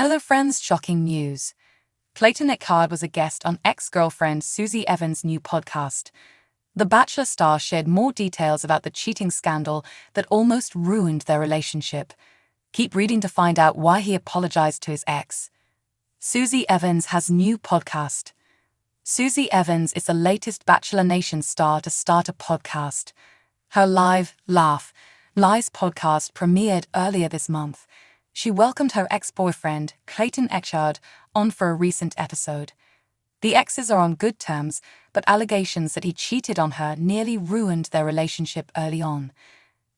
Hello friends, shocking news. Clayton Echard was a guest on ex-girlfriend Susie Evans' new podcast. The Bachelor star shared more details about the cheating scandal that almost ruined their relationship. Keep reading to find out why he apologized to his ex. Susie Evans has new podcast. Susie Evans is the latest Bachelor Nation star to start a podcast. Her Live, Laugh, Lies podcast premiered earlier this month. She welcomed her ex-boyfriend, Clayton Echard, on for a recent episode. The exes are on good terms, but allegations that he cheated on her nearly ruined their relationship early on.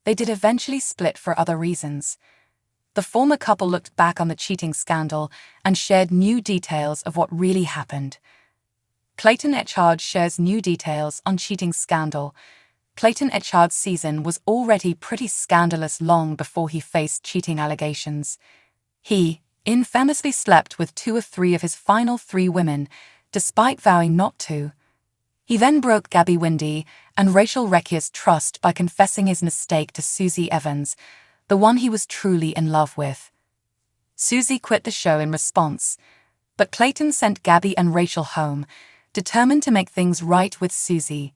They did eventually split for other reasons. The former couple looked back on the cheating scandal and shared new details of what really happened. Clayton Echard shares new details on cheating scandal. Clayton Echard's season was already pretty scandalous long before he faced cheating allegations. He infamously slept with 2 of 3 of his final 3 women, despite vowing not to. He then broke Gabby Windey and Rachel Recchia's trust by confessing his mistake to Susie Evans, the one he was truly in love with. Susie quit the show in response, but Clayton sent Gabby and Rachel home, determined to make things right with Susie.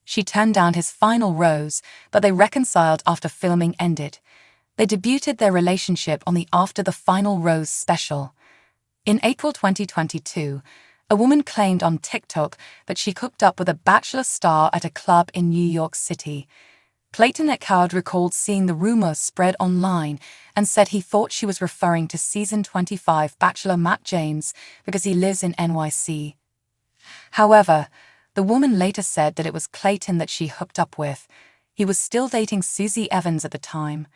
She turned down his final rose, but they reconciled after filming ended. They debuted their relationship on the After the Final Rose special. In April 2022, a woman claimed on TikTok that she hooked up with a Bachelor star at a club in New York City. Clayton Echard recalled seeing the rumors spread online and said he thought she was referring to season 25 Bachelor Matt James because he lives in NYC. However, the woman later said that it was Clayton that she hooked up with. He was still dating Susie Evans at the time.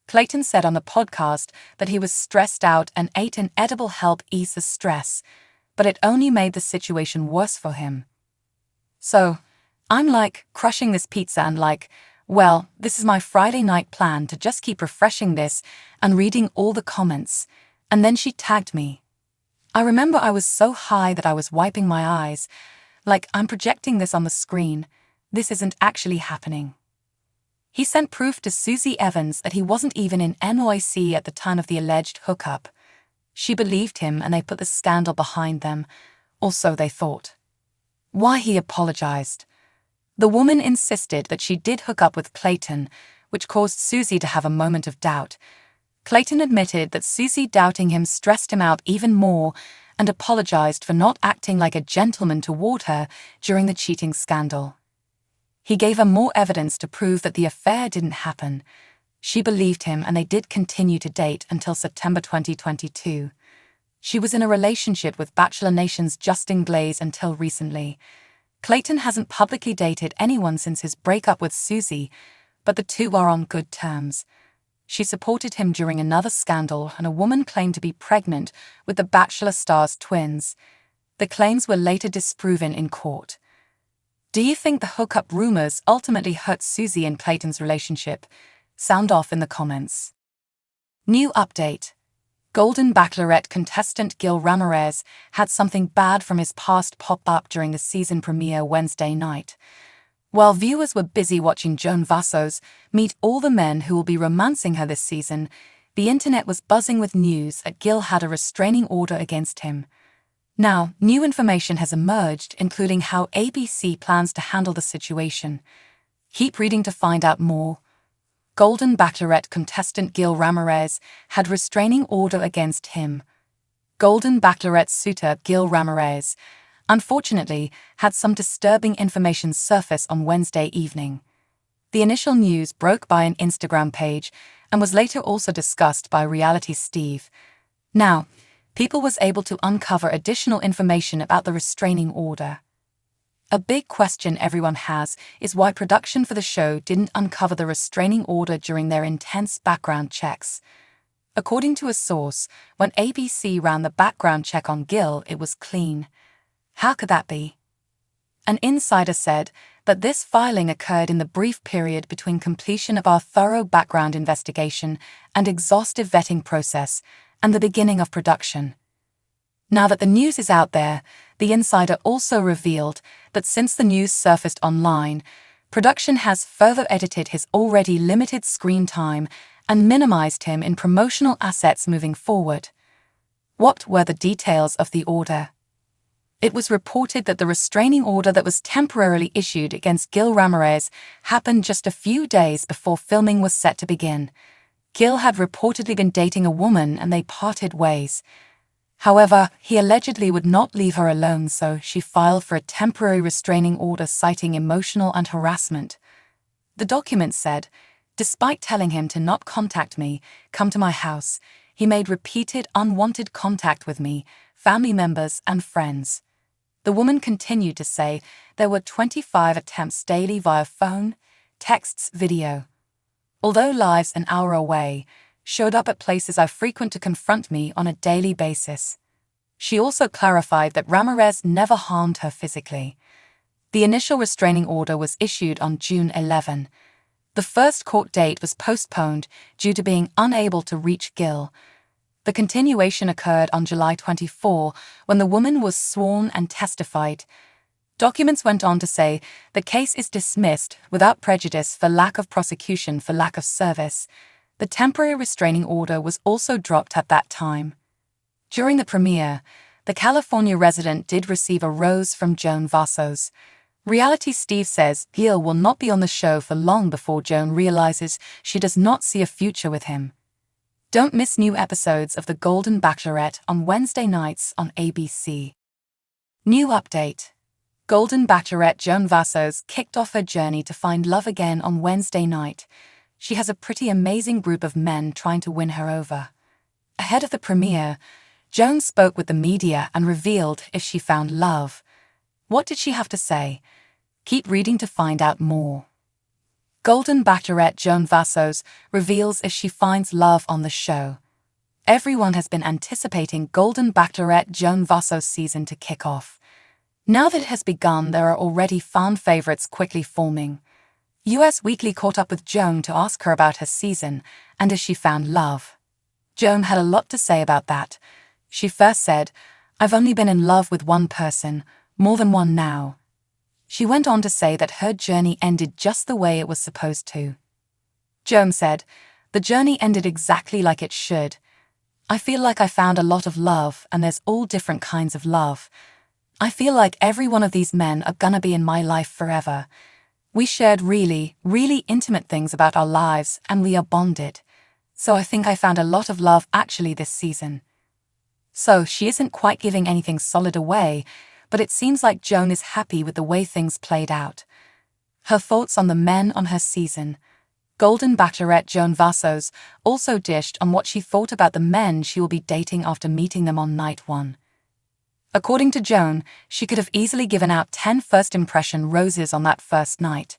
Clayton said on the podcast that he was stressed out and ate an edible to help ease the stress, but it only made the situation worse for him. So, I'm crushing this pizza and well, this is my Friday night plan to just keep refreshing this and reading all the comments. And then she tagged me. I remember I was so high that I was wiping my eyes. I'm projecting this on the screen. This isn't actually happening. He sent proof to Susie Evans that he wasn't even in NYC at the time of the alleged hookup. She believed him and they put the scandal behind them, or so they thought. Why he apologized. The woman insisted that she did hook up with Clayton, which caused Susie to have a moment of doubt. Clayton admitted that Susie doubting him stressed him out even more and apologized for not acting like a gentleman toward her during the cheating scandal. He gave her more evidence to prove that the affair didn't happen. She believed him and they did continue to date until September 2022. She was in a relationship with Bachelor Nation's Justin Glaze until recently. Clayton hasn't publicly dated anyone since his breakup with Susie, but the two are on good terms. She supported him during another scandal and a woman claimed to be pregnant with the Bachelor star's twins. The claims were later disproven in court. Do you think the hookup rumors ultimately hurt Susie and Clayton's relationship? Sound off in the comments. New update. Golden Bachelorette contestant Gil Ramirez had something bad from his past pop up during the season premiere Wednesday night. While viewers were busy watching Joan Vassos meet all the men who will be romancing her this season, the internet was buzzing with news that Gil had a restraining order against him. Now, new information has emerged, including how ABC plans to handle the situation. Keep reading to find out more. Golden Bachelorette contestant Gil Ramirez had restraining order against him. Golden Bachelorette suitor Gil Ramirez, unfortunately, had some disturbing information surface on Wednesday evening. The initial news broke by an Instagram page and was later also discussed by Reality Steve. Now, People was able to uncover additional information about the restraining order. A big question everyone has is why production for the show didn't uncover the restraining order during their intense background checks. According to a source, when ABC ran the background check on Gil, it was clean. How could that be? An insider said that this filing occurred in the brief period between completion of our thorough background investigation and exhaustive vetting process and the beginning of production. Now that the news is out there, the insider also revealed that since the news surfaced online, production has further edited his already limited screen time and minimized him in promotional assets moving forward. What were the details of the order? It was reported that the restraining order that was temporarily issued against Gil Ramirez happened just a few days before filming was set to begin. Gil had reportedly been dating a woman and they parted ways. However, he allegedly would not leave her alone, so she filed for a temporary restraining order citing emotional and harassment. The document said, "Despite telling him to not contact me, come to my house, he made repeated unwanted contact with me, family members, and friends." The woman continued to say there were 25 attempts daily via phone, texts, video. Although lives an hour away, showed up at places I frequent to confront me on a daily basis. She also clarified that Ramirez never harmed her physically. The initial restraining order was issued on June 11. The first court date was postponed due to being unable to reach Gil. The continuation occurred on July 24 when the woman was sworn and testified. Documents went on to say the case is dismissed without prejudice for lack of prosecution for lack of service. The temporary restraining order was also dropped at that time. During the premiere, the California resident did receive a rose from Joan Vassos. Reality Steve says Gil will not be on the show for long before Joan realizes she does not see a future with him. Don't miss new episodes of The Golden Bachelorette on Wednesday nights on ABC. New update. Golden Bachelorette Joan Vassos kicked off her journey to find love again on Wednesday night. She has a pretty amazing group of men trying to win her over. Ahead of the premiere, Joan spoke with the media and revealed if she found love. What did she have to say? Keep reading to find out more. Golden Bachelorette Joan Vassos reveals if she finds love on the show. Everyone has been anticipating Golden Bachelorette Joan Vassos season to kick off. Now that it has begun, there are already fan favorites quickly forming. US Weekly caught up with Joan to ask her about her season and if she found love. Joan had a lot to say about that. She first said, "I've only been in love with one person, more than one now." She went on to say that her journey ended just the way it was supposed to. Joan said, "The journey ended exactly like it should. I feel like I found a lot of love, and there's all different kinds of love. I feel like every one of these men are gonna be in my life forever. We shared really, really intimate things about our lives, and we are bonded. So I think I found a lot of love actually this season." So she isn't quite giving anything solid away, but it seems like Joan is happy with the way things played out. Her thoughts on the men on her season. Golden Bachelorette Joan Vassos also dished on what she thought about the men she will be dating after meeting them on night one. According to Joan, she could have easily given out 10 first impression roses on that first night.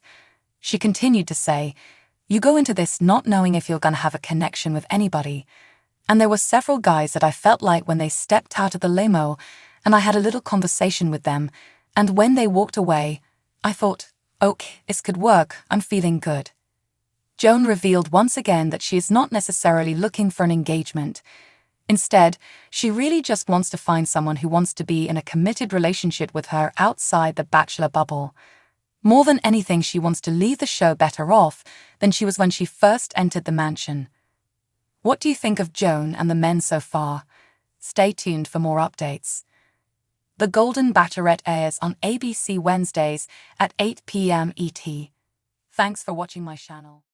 She continued to say, "You go into this not knowing if you're gonna have a connection with anybody. And there were several guys that I felt like when they stepped out of the limo, and I had a little conversation with them, and when they walked away, I thought, okay, this could work, I'm feeling good." Joan revealed once again that she is not necessarily looking for an engagement. Instead, she really just wants to find someone who wants to be in a committed relationship with her outside the Bachelor bubble. More than anything, she wants to leave the show better off than she was when she first entered the mansion. What do you think of Joan and the men so far? Stay tuned for more updates. The Golden Bachelorette airs on ABC Wednesdays at 8 p.m. ET. Thanks for watching my channel.